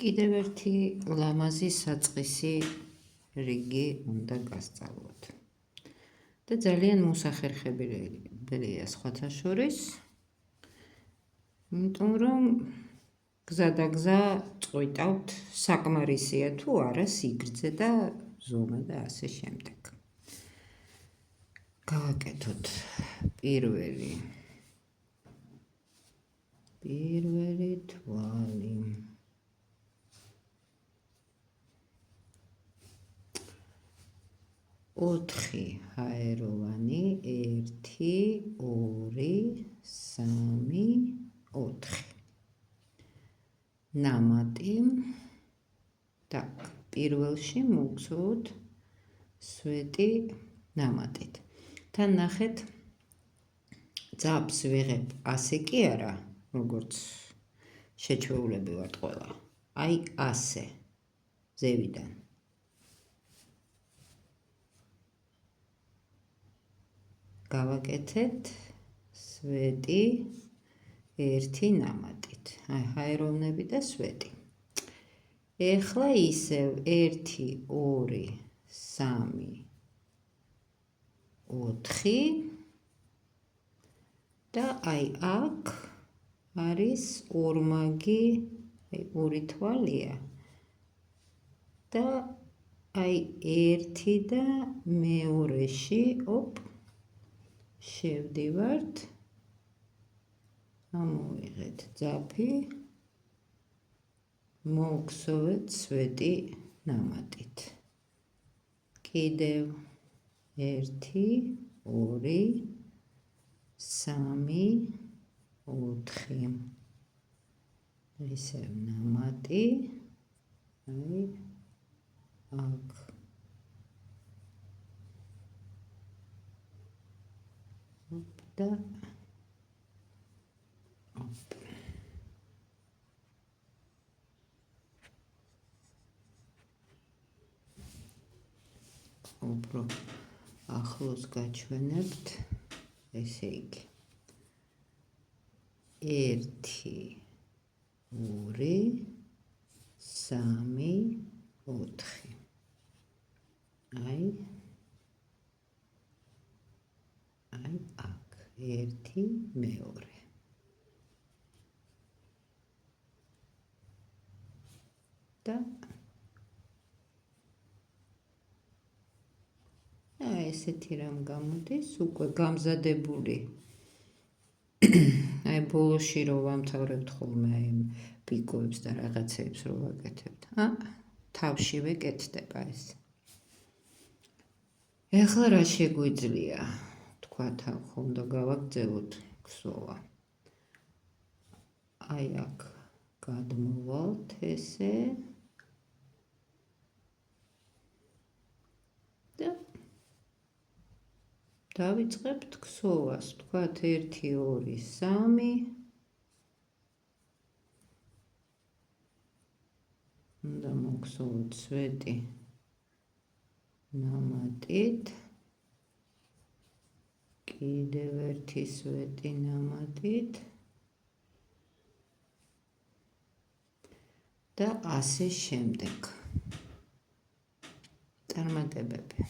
კიდევ ერთი ლამაზი საწყისი რიგი უნდა გასწავლოთ. და ძალიან მოსახერხებელია სხვათა შორის, იმიტომ რომ გზადაგზა წყვიტავთ საკმარისია თუ არა სიგრძე და ზომა და ასე შემდეგ. გავაკეთოთ პირველი თვალი. 4 ჰაეროვანი 1 2 3 4 ნამატი. так, პირველში მოვცოთ სვეტი ნამატით. თან ნახეთ, ძაბს ვიღებ ასე კი არა, როგორც შეჩვეულები ვართ ყველა. აი ასე ზევიდან. გავაკეთეთ სვეტი 1 ნამატით. აი ჰაეროვნები და სვეტი. ეხლა ისევ 1 2 3 4 და აი აქ არის ორმაგი, აი 2 თვალია და აი 1 და მეორეში შევდივართ, ამოვიღეთ ძაფი, მოვქსოვეთ სვეტი ნამატით. კიდევ 1 2 3 4 ისევ ნამატი, აი აქ და უფრო ახლოს გაჩვენებთ, ესე იგი 1 2 3 4 აი აქ 1 მეორე და ესეთი რამ გამოდის, უკვე გამზადებული. აი ბოლოში რო ვამთავრებთ ხოლმე აი პიკოებს და რაღაცეებს რო ვაკეთებთ. თავშივე კეთდება ეს. ეხლა რა შეგვიძლია? თქვათ, ხომ და გავაგრძელოთ ქსოვა. აი აქ გადმოვალთ ესე და დავიწყებთ ქსოვას. თქვათ 1 2 3 უნდა მოვქსოვოთ სვეტი ნამატით. კიდევ 1 სვეტი ნამატით და ასე შემდეგ. წარმატებები.